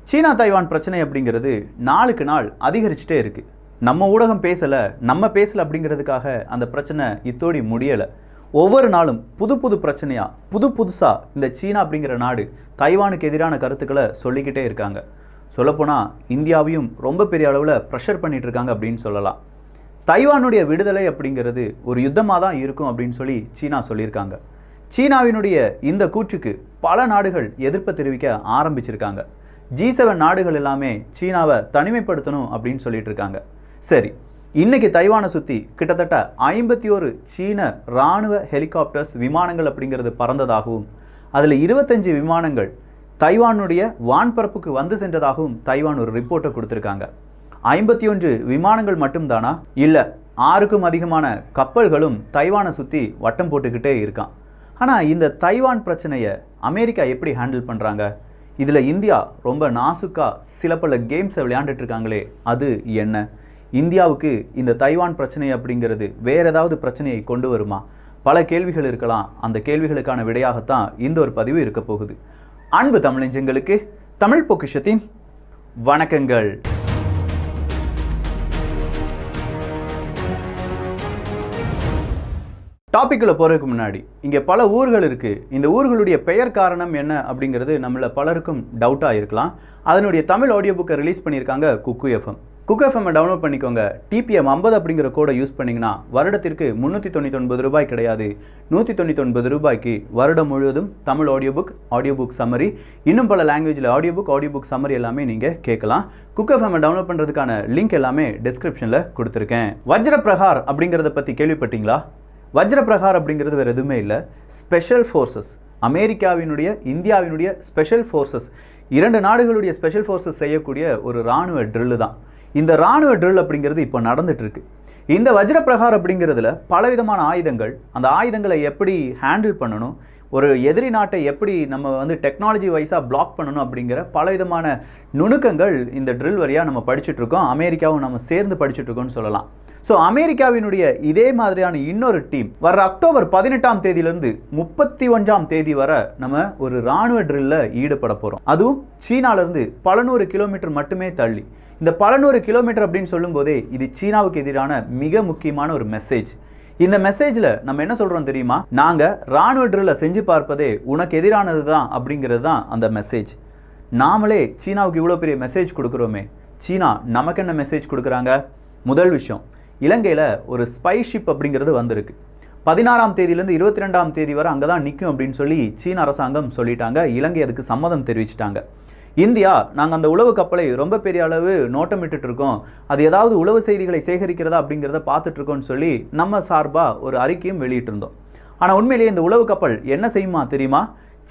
சீனா Taiwan பிரச்சனை அப்படிங்கிறது நாளுக்கு நாள் அதிகரிச்சுட்டே இருக்கு. நம்ம ஊடகம் பேசலை, நம்ம பேசலை அப்படிங்கிறதுக்காக அந்த பிரச்சனை இத்தோடி முடியலை. ஒவ்வொரு நாளும் புது புது பிரச்சனையாக புதுசாக இந்த சீனா அப்படிங்கிற நாடு தைவானுக்கு எதிரான கருத்துக்களை சொல்லிக்கிட்டே இருக்காங்க. சொல்லப்போனால் இந்தியாவையும் ரொம்ப பெரிய அளவில் ப்ரெஷர் பண்ணிட்டு இருக்காங்க அப்படின்னு சொல்லலாம். தைவானுடைய விடுதலை அப்படிங்கிறது ஒரு யுத்தமாக தான் இருக்கும் அப்படின்னு சொல்லி சீனா சொல்லியிருக்காங்க. சீனாவினுடைய இந்த கூற்றுக்கு பல நாடுகள் எதிர்ப்பு தெரிவிக்க ஆரம்பிச்சிருக்காங்க. G7 நாடுகள் எல்லாமே சீனாவை தனிமைப்படுத்தணும் அப்படின்னு சொல்லிட்டு இருக்காங்க. சரி, இன்னைக்கு தைவானை சுற்றி கிட்டத்தட்ட 51 சீன இராணுவ ஹெலிகாப்டர்ஸ் விமானங்கள் அப்படிங்கிறது பறந்ததாகவும் அதில் 25 விமானங்கள் தைவானுடைய வான்பரப்புக்கு வந்து சென்றதாகவும் தைவான் ஒரு ரிப்போர்ட்டை கொடுத்துருக்காங்க. 51 விமானங்கள் மட்டும்தானா? இல்லை, 6க்கும் அதிகமான கப்பல்களும் தைவானை சுற்றி வட்டம் போட்டுக்கிட்டே இருக்கான். ஆனால் இந்த தைவான் பிரச்சனையை அமெரிக்கா எப்படி ஹேண்டில் பண்ணுறாங்க? இதில் இந்தியா ரொம்ப நாசுக்காக சில பல கேம்ஸை விளையாண்டுட்டு இருக்காங்களே, அது என்ன? இந்தியாவுக்கு இந்த தைவான் பிரச்சனை அப்படிங்கிறது வேற ஏதாவது பிரச்சனையை கொண்டு வருமா? பல கேள்விகள் இருக்கலாம். அந்த கேள்விகளுக்கான விடையாகத்தான் இந்த ஒரு பதிவு இருக்க போகுது. அன்பு தமிழஞ்சங்களுக்கு தமிழ் பொக்கிஷத்தின் வணக்கங்கள். டாபிக்கில் போகிறதுக்கு முன்னாடி இங்கே பல ஊர்கள் இருக்குது. இந்த ஊர்களுடைய பெயர் காரணம் என்ன அப்படிங்கிறது நம்மள பலருக்கும் டவுட்டாக இருக்கலாம். அதனுடைய தமிழ் ஆடியோ புக்கை ரிலீஸ் பண்ணியிருக்காங்க குக்கு எஃப்எம். குக்கு எஃப்எம்மை டவுன்லோட் பண்ணிக்கோங்க. TPM 50 அப்படிங்கிற கோடை யூஸ் பண்ணிங்கன்னா வருடத்திற்கு 399 ரூபாய் கிடையாது, 199 ரூபாய்க்கு வருடம் முழுவதும் தமிழ் ஆடியோ புக் சம்மரி, இன்னும் பல லாங்குவேஜில் ஆடியோ புக் சம்மரி எல்லாமே நீங்கள் கேட்கலாம். குக்கு எஃப்எம்மை டவுன்லோட் பண்ணுறதுக்கான லிங்க் எல்லாமே டிஸ்கிரிப்ஷனில் கொடுத்துருக்கேன். வஜ்ர பிரகார் அப்படிங்கிறத பற்றி கேள்விப்பட்டீங்களா? வஜ்ர பிரகார் அப்படிங்கிறது வேறு எதுவுமே இல்லை, ஸ்பெஷல் ஃபோர்ஸஸ். அமெரிக்காவினுடைய இந்தியாவினுடைய ஸ்பெஷல் ஃபோர்ஸஸ், 2 நாடுகளுடைய ஸ்பெஷல் ஃபோர்ஸஸ் செய்யக்கூடிய ஒரு இராணுவ ட்ரில்லு தான். இந்த இராணுவ ட்ரில் அப்படிங்கிறது இப்போ நடந்துட்டுருக்கு. இந்த வஜ்ர பிரகார் அப்படிங்கிறதுல பலவிதமான ஆயுதங்கள், அந்த ஆயுதங்களை எப்படி ஹேண்டில் பண்ணணும், ஒரு எதிரி நாட்டை எப்படி நம்ம டெக்னாலஜி வைஸாக பிளாக் பண்ணணும் அப்படிங்கிற பலவிதமான நுணுக்கங்கள் இந்த ட்ரில் வழியாக நம்ம படிச்சுட்ருக்கோம். அமெரிக்காவும் நம்ம சேர்ந்து படிச்சுட்ருக்கோம்னு சொல்லலாம். ஸோ அமெரிக்காவினுடைய இதே மாதிரியான இன்னொரு டீம் வர அக்டோபர் 18ஆம் தேதியிலிருந்து 31ஆம் தேதி வரை நம்ம ஒரு இராணுவ ட்ரில்லில் ஈடுபட போகிறோம். அதுவும் சீனாவிலிருந்து பல 100 கிலோமீட்டர் மட்டுமே தள்ளி. இந்த பல 100 கிலோமீட்டர் அப்படின்னு சொல்லும்போதே இது சீனாவுக்கு எதிரான மிக முக்கியமான ஒரு மெசேஜ். இந்த மெசேஜில் நம்ம என்ன சொல்கிறோம் தெரியுமா? நாங்கள் இராணுவ ட்ரில்லை செஞ்சு பார்ப்பதே உனக்கு எதிரானது தான் அப்படிங்கிறது தான் அந்த மெசேஜ். நாமளே சீனாவுக்கு இவ்வளோ பெரிய மெசேஜ் கொடுக்குறோமே, சீனா நமக்கு என்ன மெசேஜ் கொடுக்குறாங்க? முதல் விஷயம், இலங்கையில் ஒரு ஸ்பை ஷிப் அப்படிங்கிறது வந்திருக்கு. 16ஆம் தேதியிலேருந்து 22ஆம் தேதி வரை அங்கே தான் நிற்கும் அப்படின்னு சொல்லி சீன அரசாங்கம் சொல்லிட்டாங்க. இலங்கை அதுக்கு சம்மதம் தெரிவிச்சிட்டாங்க. இந்தியா, நாங்கள் அந்த உளவு கப்பலை ரொம்ப பெரிய அளவு நோட்டமிட்டு இருக்கோம், அது ஏதாவது உளவு செய்திகளை சேகரிக்கிறதா அப்படிங்கிறத பார்த்துட்ருக்கோன்னு சொல்லி நம்ம சார்பாக ஒரு அறிக்கையும் வெளியிட்டிருந்தோம். ஆனால் உண்மையிலேயே இந்த உளவு கப்பல் என்ன செய்யுமா தெரியுமா?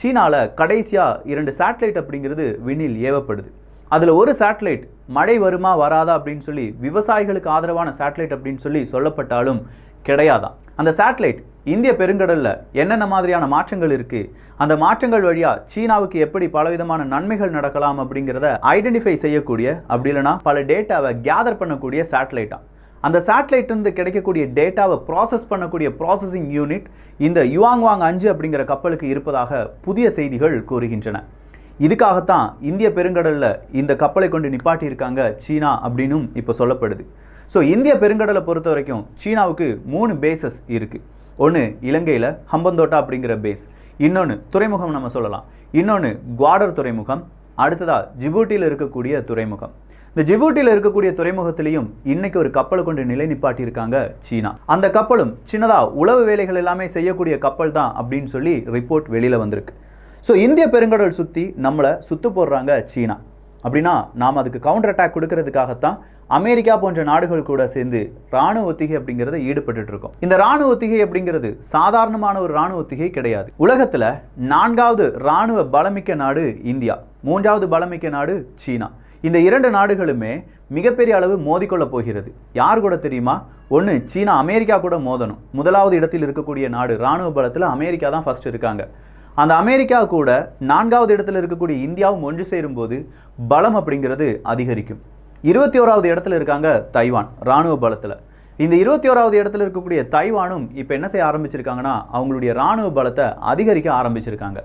சீனாவில் கடைசியாக 2 சேட்டலைட் அப்படிங்கிறது விண்ணில் ஏவப்படுது. அதில் ஒரு சேட்டலைட் மழை வருமா வராதா அப்படின்னு சொல்லி விவசாயிகளுக்கு ஆதரவான சேட்டலைட் அப்படின்னு சொல்லி சொல்லப்பட்டாலும் கிடையாதான். அந்த சேட்டலைட் இந்திய பெருங்கடலில் என்னென்ன மாதிரியான மாற்றங்கள் இருக்குது, அந்த மாற்றங்கள் வழியாக சீனாவுக்கு எப்படி பலவிதமான நன்மைகள் நடக்கலாம் அப்படிங்கிறத ஐடென்டிஃபை செய்யக்கூடிய, அப்படி இல்லைனா பல டேட்டாவை கேதர் பண்ணக்கூடிய சேட்டலைட்டாக. அந்த சேட்டலைட்லேருந்து கிடைக்கக்கூடிய டேட்டாவை ப்ராசஸ் பண்ணக்கூடிய ப்ராசஸிங் யூனிட் இந்த யுவாங்வாங் 5 அப்படிங்கிற கப்பலுக்கு இருப்பதாக புதிய செய்திகள் கூறுகின்றன. இதுக்காகத்தான் இந்திய பெருங்கடலில் இந்த கப்பலை கொண்டு நிப்பாட்டியிருக்காங்க சீனா அப்படின்னும் இப்போ சொல்லப்படுது. ஸோ இந்திய பெருங்கடலை பொறுத்த வரைக்கும் சீனாவுக்கு 3 பேசஸ் இருக்குது. ஒன்று இலங்கையில் ஹம்பந்தோட்டா அப்படிங்கிற பேஸ், இன்னொன்று துறைமுகம் நம்ம சொல்லலாம், இன்னொன்று குவாடர் துறைமுகம், அடுத்ததாக ஜிபூட்டியில் இருக்கக்கூடிய துறைமுகம். இந்த ஜிபூட்டியில் இருக்கக்கூடிய துறைமுகத்திலையும் இன்னைக்கு ஒரு கப்பலை கொண்டு நிலை நிப்பாட்டியிருக்காங்க சீனா. அந்த கப்பலும் சின்னதாக உளவு வேலைகள் எல்லாமே செய்யக்கூடிய கப்பல் தான் அப்படின்னு சொல்லி ரிப்போர்ட் வெளியில் வந்திருக்கு. ஸோ இந்திய பெருங்கடல் சுற்றி நம்மளை சுத்து போடுறாங்க சீனா. அப்படின்னா நாம் அதுக்கு கவுண்டர் அட்டாக் கொடுக்கறதுக்காகத்தான் அமெரிக்கா போன்ற நாடுகள் கூட சேர்ந்து இராணுவ ஒத்திகை அப்படிங்கிறத ஈடுபட்டு இருக்கோம். இந்த இராணுவ ஒத்திகை அப்படிங்கிறது சாதாரணமான ஒரு இராணுவ ஒத்திகை கிடையாது. உலகத்தில் 4வது இராணுவ பலமிக்க நாடு இந்தியா, 3வது பலமிக்க நாடு சீனா. இந்த 2 நாடுகளுமே மிகப்பெரிய அளவு மோதிக்கொள்ள போகிறது. யார் கூட தெரியுமா? ஒன்று சீனா அமெரிக்கா கூட மோதணும். 1வது இடத்தில் இருக்கக்கூடிய நாடு இராணுவ பலத்தில் அமெரிக்கா தான் ஃபர்ஸ்ட் இருக்காங்க. அந்த அமெரிக்கா கூட 4வது இடத்துல இருக்கக்கூடிய இந்தியாவும் ஒன்று சேரும்போது பலம் அப்படிங்கிறது அதிகரிக்கும். 21வது இடத்துல இருக்காங்க தைவான் இராணுவ பலத்தில். இந்த 21வது இடத்துல இருக்கக்கூடிய தைவானும் இப்போ என்ன செய்ய ஆரம்பிச்சிருக்காங்கன்னா அவங்களுடைய இராணுவ பலத்தை அதிகரிக்க ஆரம்பிச்சிருக்காங்க.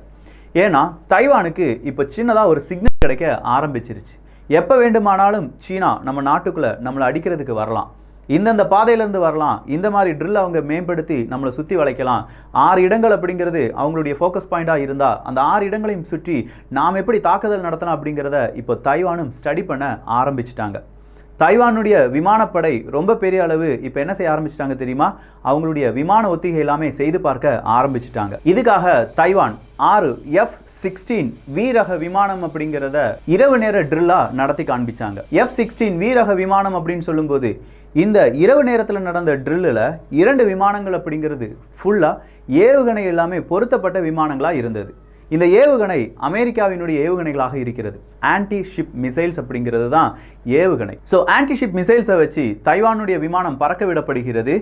ஏன்னா தைவானுக்கு இப்போ சின்னதாக ஒரு சிக்னல் கிடைக்க ஆரம்பிச்சிருச்சு. எப்போ வேண்டுமானாலும் சீனா நம்ம நாட்டுக்குள்ளே நம்மளை அடிக்கிறதுக்கு வரலாம், இந்தந்த பாதையிலேருந்து வரலாம், இந்த மாதிரி ட்ரில் அவங்க மேம்படுத்தி நம்மளை சுற்றி வளைக்கலாம். 6 இடங்கள் அப்படிங்கிறது அவங்களுடைய ஃபோக்கஸ் பாயிண்டாக இருந்தால் அந்த 6 இடங்களையும் சுற்றி நாம் எப்படி தாக்குதல் நடத்தலாம் அப்படிங்கிறத இப்போ தைவானும் ஸ்டடி பண்ண ஆரம்பிச்சிட்டாங்க. தைவானுடைய விமானப்படை ரொம்ப பெரிய அளவு இப்போ என்ன செய்ய ஆரம்பிச்சிட்டாங்க தெரியுமா? அவங்களுடைய விமான ஒத்திகை எல்லாமே செய்து பார்க்க ஆரம்பிச்சிட்டாங்க. இதுக்காக தைவான் 6 F-16 V ரக விமானம் அப்படிங்கிறத இரவு நேர ட்ரில்லா நடத்தி காண்பிச்சாங்க. F-16 V ரக விமானம் அப்படின்னு சொல்லும்போது இந்த இரவு நேரத்தில் நடந்த ட்ரில்லில் 2 விமானங்கள் அப்படிங்கிறது ஃபுல்லாக ஏவுகணை எல்லாமே பொருத்தப்பட்ட விமானங்களாக இருந்தது. இந்த ஏவுகணை அமெரிக்காவினுடைய ஏவுகணைகளாக இருக்கிறது. ஆன்டி ஷிப் மிசைல்ஸ் அப்படிங்கிறது தான் ஏவுகணை. ஸோ ஆன்டி ஷிப் மிசைல்ஸை வச்சு தைவானுடைய விமானம் பறக்க விடப்படுகிறது.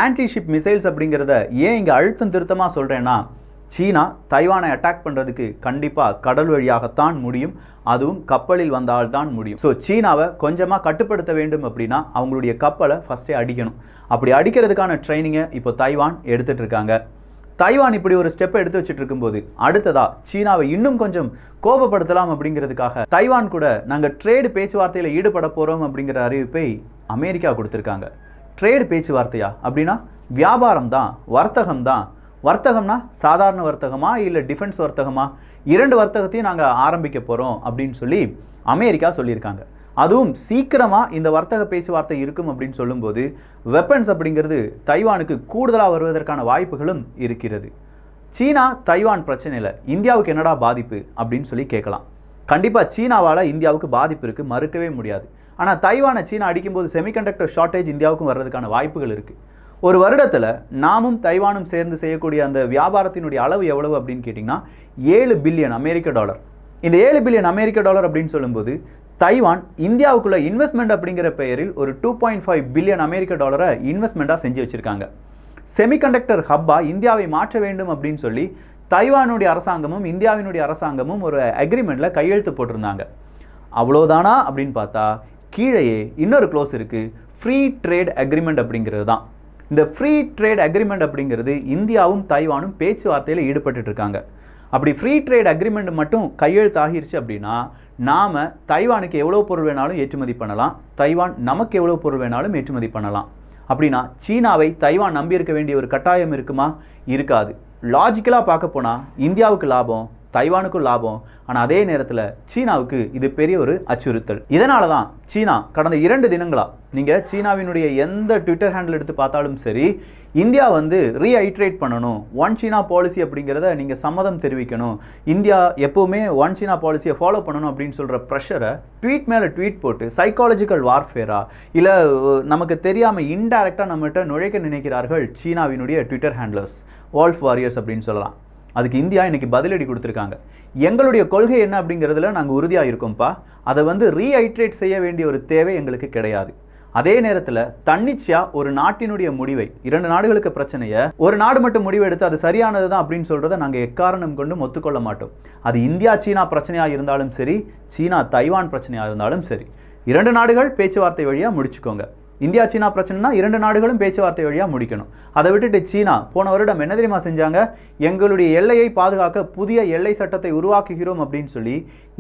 ஆன்டி ஷிப் மிசைல்ஸ் அப்படிங்கிறத ஏன் இங்கே அழுத்தம் திருத்தமாக சொல்கிறேன்னா, சீனா தைவானை அட்டாக் பண்ணுறதுக்கு கண்டிப்பாக கடல் வழியாகத்தான் முடியும், அதுவும் கப்பலில் வந்தால்தான் முடியும். ஸோ சீனாவை கொஞ்சமாக கட்டுப்படுத்த வேண்டும் அப்படின்னா அவங்களுடைய கப்பலை ஃபஸ்ட்டே அடிக்கணும். அப்படி அடிக்கிறதுக்கான ட்ரைனிங்கை இப்போ தைவான் எடுத்துகிட்டு இருக்காங்க. தைவான் இப்படி ஒரு ஸ்டெப்பை எடுத்து வச்சுட்டு இருக்கும்போது அடுத்ததா சீனாவை இன்னும் கொஞ்சம் கோபப்படுத்தலாம் அப்படிங்கிறதுக்காக தைவான் கூட நாங்கள் ட்ரேடு பேச்சுவார்த்தையில் ஈடுபட போகிறோம் அப்படிங்கிற அறிவிப்பை அமெரிக்கா கொடுத்துருக்காங்க. ட்ரேடு பேச்சுவார்த்தையா அப்படின்னா வியாபாரம் தான், வர்த்தகம் தான். வர்த்தகம்னா சாதாரண வர்த்தகமா இல்லை டிஃபென்ஸ் வர்த்தகமா? 2 வர்த்தகத்தையும் நாங்கள் ஆரம்பிக்க போகிறோம் அப்படின்னு சொல்லி அமெரிக்கா சொல்லியிருக்காங்க. அதுவும் சீக்கிரமாக இந்த வர்த்தக பேச்சுவார்த்தை இருக்கும் அப்படின்னு சொல்லும்போது வெப்பன்ஸ் அப்படிங்கிறது தைவானுக்கு கூடுதலாக வருவதற்கான வாய்ப்புகளும் இருக்கிறது. சீனா தைவான் பிரச்சனையில் இந்தியாவுக்கு என்னடா பாதிப்பு அப்படின்னு சொல்லி கேட்கலாம். கண்டிப்பாக சீனாவால் இந்தியாவுக்கு பாதிப்பு இருக்குது, மறுக்கவே முடியாது. ஆனால் தைவானை சீனா அடிக்கும்போது செமிகண்டக்டர் ஷார்ட்டேஜ் இந்தியாவுக்கும் வர்றதுக்கான வாய்ப்புகள் இருக்குது. ஒரு வருடத்தில் நாமும் தைவானும் சேர்ந்து செய்யக்கூடிய அந்த வியாபாரத்தினுடைய அளவு எவ்வளவு அப்படின்னு கேட்டிங்கன்னா $7 பில்லியன் அமெரிக்க டாலர். இந்த $7 பில்லியன் அமெரிக்க டாலர் அப்படின்னு சொல்லும்போது தைவான் இந்தியாவுக்குள்ள இன்வெஸ்ட்மெண்ட் அப்படிங்கிற பெயரில் ஒரு $2.5 பில்லியன் அமெரிக்க டாலரை இன்வெஸ்ட்மெண்ட்டாக செஞ்சு வச்சுருக்காங்க. செமிகண்டக்டர் ஹப்பாக இந்தியாவை மாற்ற வேண்டும் அப்படின்னு சொல்லி தைவானுடைய அரசாங்கமும் இந்தியாவினுடைய அரசாங்கமும் ஒரு அக்ரிமெண்ட்டில் கையெழுத்து போட்டிருந்தாங்க. அவ்வளோதானா அப்படின்னு பார்த்தா கீழேயே இன்னொரு க்ளோஸ் இருக்குது, ஃப்ரீ ட்ரேட் அக்ரிமெண்ட் அப்படிங்கிறது தான். இந்த ஃப்ரீ ட்ரேட் அக்ரிமெண்ட் அப்படிங்கிறது இந்தியாவும் தைவானும் பேச்சுவார்த்தையில் ஈடுபட்டு இருக்காங்க. அப்படி ஃப்ரீ ட்ரேட் அக்ரிமெண்ட் மட்டும் கையெழுத்து ஆகிருச்சு அப்படின்னா நாம் தைவானுக்கு எவ்வளோ பொருள் வேணாலும் ஏற்றுமதி பண்ணலாம், தைவான் நமக்கு எவ்வளோ பொருள் வேணாலும் ஏற்றுமதி பண்ணலாம். அப்படின்னா சீனாவை தைவான் நம்பியிருக்க வேண்டிய ஒரு கட்டாயம் இருக்குமா? இருக்காது. லாஜிக்கலாக பார்க்க போனால் இந்தியாவுக்கு லாபம், தைவானுக்கும் லாபம். ஆனால் அதே நேரத்தில் சீனாவுக்கு இது பெரிய ஒரு அச்சுறுத்தல். இதனால தான் சீனா கடந்த 2 தினங்களாக நீங்கள் சீனாவினுடைய எந்த ட்விட்டர் ஹேண்டில் எடுத்து பார்த்தாலும் சரி, இந்தியா ரீஐட்ரேட் பண்ணணும், ஒன் சீனா பாலிசி அப்படிங்கிறத நீங்கள் சம்மதம் தெரிவிக்கணும், இந்தியா எப்போவுமே ஒன் சீனா பாலிசியை ஃபாலோ பண்ணணும் அப்படின்னு சொல்கிற ப்ரெஷரை ட்வீட் மேலே ட்வீட் போட்டு சைக்காலஜிக்கல் வார்ஃபேரா இல்லை நமக்கு தெரியாமல் இன்டைரக்டாக நம்மகிட்ட நுழைக்க நினைக்கிறார்கள் சீனாவினுடைய ட்விட்டர் ஹேண்ட்லர்ஸ், வால்ஃப் வாரியர்ஸ் அப்படின்னு சொல்லலாம். அதுக்கு இந்தியா இன்னைக்கு பதிலடி கொடுத்துருக்காங்க. எங்களுடைய கொள்கை என்ன அப்படிங்கிறதுல நாங்கள் உறுதியாக இருக்கோம்ப்பா, அதை ரீஐட்ரேட் செய்ய வேண்டிய ஒரு தேவை எங்களுக்கு கிடையாது. அதே நேரத்தில் தன்னிச்சையாக ஒரு நாட்டினுடைய முடிவை, 2 நாடுகளுக்கு பிரச்சனையை ஒரு நாடு மட்டும் முடிவு எடுத்து அது சரியானது தான் அப்படின்னு சொல்கிறத நாங்கள் எக்காரணம் கொண்டும் ஒத்துக்கொள்ள மாட்டோம். அது இந்தியா சீனா பிரச்சனையாக இருந்தாலும் சரி, சீனா தைவான் பிரச்சனையாக இருந்தாலும் சரி, 2 நாடுகள் பேச்சுவார்த்தை வழியாக முடிச்சுக்கோங்க. இந்தியா சீனா பிரச்சனைனா 2 நாடுகளும் பேச்சுவார்த்தை வழியாக முடிக்கணும். அதை விட்டுட்டு சீனா போன வருடம் என்ன தெரியுமா செஞ்சாங்க? எங்களுடைய எல்லையை பாதுகாக்க புதிய எல்லை சட்டத்தை உருவாக்குகிறோம் அப்படின்னு சொல்லி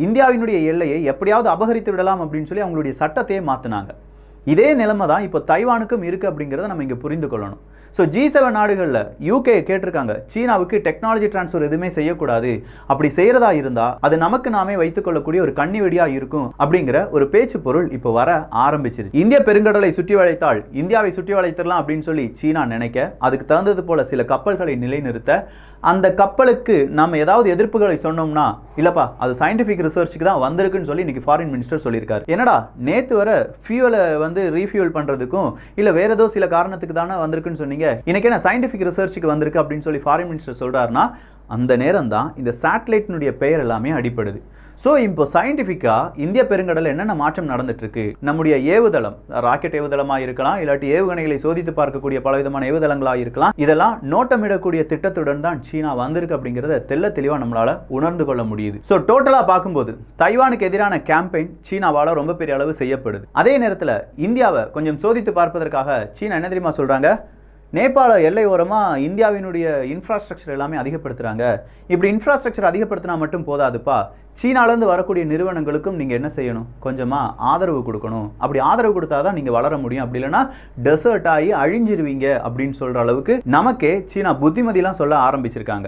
இந்தியாவினுடைய எல்லையை எப்படியாவது அபகரித்து விடலாம் அப்படின்னு சொல்லி அவங்களுடைய சட்டத்தையே மாற்றினாங்க. இதே நிலைமை தான் இப்போ தைவானுக்கும் இருக்குது அப்படிங்கிறத நம்ம இங்கே புரிந்து கொள்ளணும். ஸோ G7 நாடுகளில் UK கேட்டிருக்காங்க, சீனாவுக்கு டெக்னாலஜி டிரான்ஸ்ஃபர் எதுவுமே செய்யக்கூடாது, அப்படி செய்கிறதா இருந்தால் அது நமக்கு நாமே வைத்துக்கொள்ளக்கூடிய ஒரு கண்ணி வெடியாக இருக்கும் அப்படிங்கிற ஒரு பேச்சு பொருள் இப்போ வர ஆரம்பிச்சிருச்சு. இந்திய பெருங்கடலை சுற்றி வளைத்தால் இந்தியாவை சுற்றி வளைத்திடலாம் அப்படின்னு சொல்லி சீனா நினைக்க, அதுக்கு தகுந்தது போல சில கப்பல்களை நிலைநிறுத்த, அந்த கப்பலுக்கு நம்ம ஏதாவது எதிர்ப்புகளை சொன்னோம்னா இல்லைப்பா அது சயின்டிஃபிக் ரிசர்ச்சுக்கு தான் வந்திருக்குன்னு சொல்லி இன்றைக்கி ஃபாரின் மினிஸ்டர் சொல்லியிருக்காரு. என்னடா நேற்று வர ஃபியூவலை ரீஃபியூல் பண்ணுறதுக்கும் இல்லை வேறு ஏதோ சில காரணத்துக்கு தானே வந்திருக்குன்னு சொன்னீங்க, இன்னைக்கு என்ன சயின்டிஃபிக் ரிசர்ச்சுக்கு வந்திருக்கு அப்படின்னு சொல்லி ஃபாரின் மினிஸ்டர் சொல்கிறாருன்னா அந்த நேரம் தான் இந்த சேட்டலைட்டினுடைய பெயர் எல்லாமே அடிப்படுது. ஸோ இப்போ சயின்டிஃபிக்காக இந்திய பெருங்கடலில் என்னென்ன மாற்றம் நடந்துட்டுருக்கு, நம்முடைய ஏவுதளம், ராக்கெட் ஏவுதளமாக இருக்கலாம், இல்லாட்டி ஏவுகணைகளை சோதித்து பார்க்கக்கூடிய பலவிதமான ஏவுதளங்களாக இருக்கலாம், இதெல்லாம் நோட்டமிடக்கூடிய திட்டத்துடன் தான் சீனா வந்திருக்கு அப்படிங்கிறத தெல்ல தெளிவாக நம்மளால் உணர்ந்து கொள்ள முடியுது. ஸோ டோட்டலாக பார்க்கும்போது தைவானுக்கு எதிரான கேம்பெயின் சீனாவால் ரொம்ப பெரிய அளவு செய்யப்படுது. அதே நேரத்தில் இந்தியாவை கொஞ்சம் சோதித்து பார்ப்பதற்காக சீனா என்ன தெரியுமா சொல்கிறாங்க? நேபாள எல்லை ஓரமாக இந்தியாவினுடைய இன்ஃப்ராஸ்ட்ரக்சர் எல்லாமே அதிகப்படுத்துகிறாங்க. இப்படி இன்ஃப்ராஸ்ட்ரக்சர் அதிகப்படுத்தினா மட்டும் போதாதுப்பா, சீனாலேருந்து வரக்கூடிய நிறுவனங்களுக்கும் நீங்கள் என்ன செய்யணும், கொஞ்சமாக ஆதரவு கொடுக்கணும். அப்படி ஆதரவு கொடுத்தா தான் நீங்கள் வளர முடியும். அப்படி இல்லைன்னா டெசர்ட் ஆகி அழிஞ்சிருவீங்க அப்படின்னு சொல்கிற அளவுக்கு நமக்கே சீனா புத்திமதிலாம் சொல்ல ஆரம்பிச்சிருக்காங்க.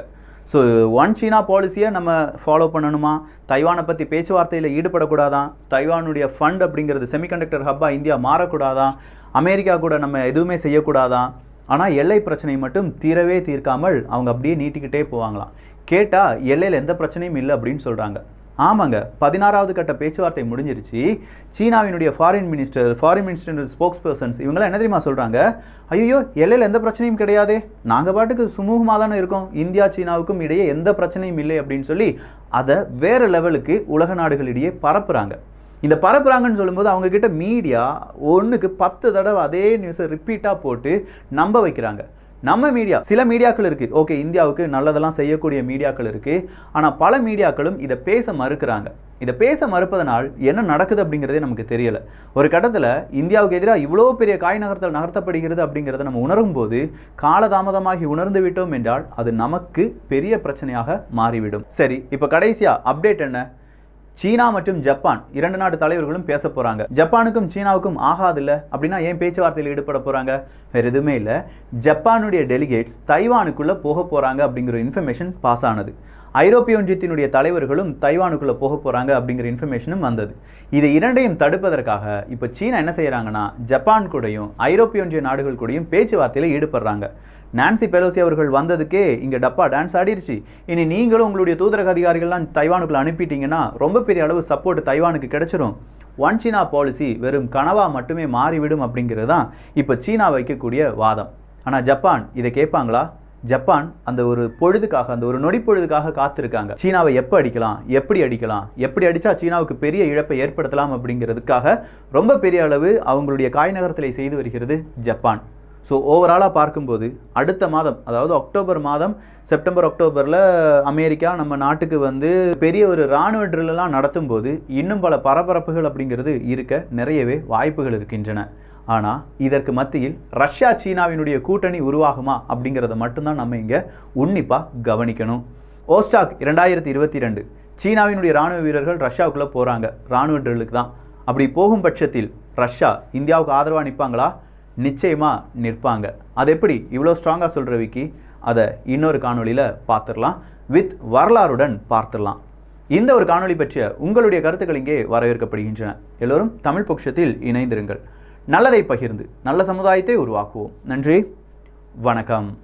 ஸோ ஒன் சீனா பாலிசியை நம்ம ஃபாலோ பண்ணணுமா, தைவானை பற்றி பேச்சுவார்த்தையில் ஈடுபடக்கூடாதான், தைவானுடைய ஃபண்ட் அப்படிங்கிறது செமிகண்டக்டர் ஹப்பாக இந்தியா மாறக்கூடாதான், அமெரிக்கா கூட நம்ம எதுவுமே செய்யக்கூடாதான். ஆனால் எல்லை பிரச்சனை மட்டும் தீரவே தீர்க்காமல் அவங்க அப்படியே நீட்டிக்கிட்டே போவாங்களாம். கேட்டால் எல்லையில் எந்த பிரச்சனையும் இல்லை அப்படின்னு சொல்கிறாங்க. ஆமாங்க, 16வது கட்ட பேச்சுவார்த்தை முடிஞ்சிருச்சு. சீனாவினுடைய ஃபாரின் மினிஸ்டர் ஸ்போக்ஸ் பர்சன்ஸ் இவங்களாம் என்ன தெரியுமா சொல்கிறாங்க, ஐயோ எல்லையில் எந்த பிரச்சனையும் கிடையாதே, நாங்கள் பாட்டுக்கு சுமூகமாக தானே இருக்கோம், இந்தியா சீனாவுக்கும் இடையே எந்த பிரச்சனையும் இல்லை அப்படின்னு சொல்லி அதை வேறு லெவலுக்கு உலக நாடுகளிடையே பரப்புகிறாங்க. இந்த பரப்புகிறாங்கன்னு சொல்லும்போது அவங்கக்கிட்ட மீடியா 1க்கு 10 தடவை அதே நியூஸை ரிப்பீட்டாக போட்டு நம்ப வைக்கிறாங்க. நம்ம மீடியா, சில மீடியாக்கள் இருக்குது, ஓகே இந்தியாவுக்கு நல்லதெல்லாம் செய்யக்கூடிய மீடியாக்கள் இருக்குது, ஆனால் பல மீடியாக்களும் இதை பேச மறுக்கிறாங்க. இதை பேச மறுப்பதனால் என்ன நடக்குது அப்படிங்கிறதே நமக்கு தெரியலை. ஒரு கட்டத்தில் இந்தியாவுக்கு எதிராக இவ்வளோ பெரிய காய் நகர்த்தப்படுகிறது அப்படிங்கிறத நம்ம உணரும் போது காலதாமதமாகி உணர்ந்து விட்டோம் என்றால் அது நமக்கு பெரிய பிரச்சனையாக மாறிவிடும். சரி, இப்போ கடைசியாக அப்டேட் என்ன, சீனா மற்றும் ஜப்பான் 2 நாட்டு தலைவர்களும் பேச போகிறாங்க. ஜப்பானுக்கும் சீனாவுக்கும் ஆகாதில்ல அப்படின்னா ஏன் பேச்சுவார்த்தையில் ஈடுபட போகிறாங்க, வேறு எதுவுமே இல்லை. ஜப்பானுடைய டெலிகேட்ஸ் தைவானுக்குள்ளே போக போகிறாங்க அப்படிங்கிற இன்ஃபர்மேஷன் பாஸ் ஆனது. ஐரோப்பிய ஒன்றியத்தினுடைய தலைவர்களும் தைவானுக்குள்ளே போக போகிறாங்க அப்படிங்கிற இன்ஃபர்மேஷனும் வந்தது. இது இரண்டையும் தடுப்பதற்காக இப்போ சீனா என்ன செய்கிறாங்கன்னா, ஜப்பான் கூடயும் ஐரோப்பிய ஒன்றிய நாடுகள் கூடயும் பேச்சுவார்த்தையில் ஈடுபடுறாங்க. நான்சி பெலோசி அவர்கள் வந்ததுக்கே இங்கே டப்பா டான்ஸ் ஆடிருச்சு. இனி நீங்களும் உங்களுடைய தூதரக அதிகாரிகள்லாம் தைவானுக்குள்ள அனுப்பிட்டீங்கன்னா ரொம்ப பெரிய அளவு சப்போர்ட் தைவானுக்கு கிடைச்சிரும். ஒன் சீனா பாலிசி வெறும் கனவா மட்டுமே மாறிவிடும் அப்படிங்கிறது தான் இப்போ சீனா வைக்கக்கூடிய வாதம். ஆனால் ஜப்பான் இதை கேட்பாங்களா? ஜப்பான் அந்த ஒரு பொழுதுக்காக, அந்த ஒரு நொடி பொழுதுக்காக காத்திருக்காங்க. சீனாவை எப்போ அடிக்கலாம், எப்படி அடித்தா சீனாவுக்கு பெரிய இழப்பை ஏற்படுத்தலாம் அப்படிங்கிறதுக்காக ரொம்ப பெரிய அளவு அவங்களுடைய காய் நகர்த்தலை செய்து வருகிறது ஜப்பான். ஸோ ஓவராலாக பார்க்கும்போது அடுத்த மாதம், அதாவது அக்டோபர் மாதம், செப்டம்பர் அக்டோபரில் அமெரிக்கா நம்ம நாட்டுக்கு வந்து பெரிய ஒரு இராணுவ ட்ரில்லாம் நடத்தும் போது இன்னும் பல பரபரப்புகள் அப்படிங்கிறது இருக்க நிறையவே வாய்ப்புகள் இருக்கின்றன. ஆனால் இதற்கு மத்தியில் ரஷ்யா சீனாவினுடைய கூட்டணி உருவாகுமா அப்படிங்கிறத மட்டும்தான் நம்ம இங்கே உன்னிப்பாக கவனிக்கணும். ஓஸ்டாக் 2022 சீனாவினுடைய இராணுவ வீரர்கள் ரஷ்யாவுக்குள்ளே போகிறாங்க, இராணுவ ட்ரில்லுக்கு தான். அப்படி போகும் பட்சத்தில் ரஷ்யா இந்தியாவுக்கு ஆதரவாக நிற்பாங்களா? நிச்சயமாக நிற்பாங்க. அது எப்படி இவ்வளோ ஸ்ட்ராங்காக சொல்கிற விக்கி, அதை இன்னொரு காணொலியில் பார்த்துடலாம், வித் வரலாறுடன் பார்த்துடலாம். இந்த ஒரு காணொலி பற்றிய உங்களுடைய கருத்துக்கள் இங்கே வரவேற்கப்படுகின்றன. எல்லோரும் தமிழ் பொக்கிஷத்தில் இணைந்திருங்கள். நல்லதை பகிர்ந்து நல்ல சமுதாயத்தை உருவாக்குவோம். நன்றி, வணக்கம்.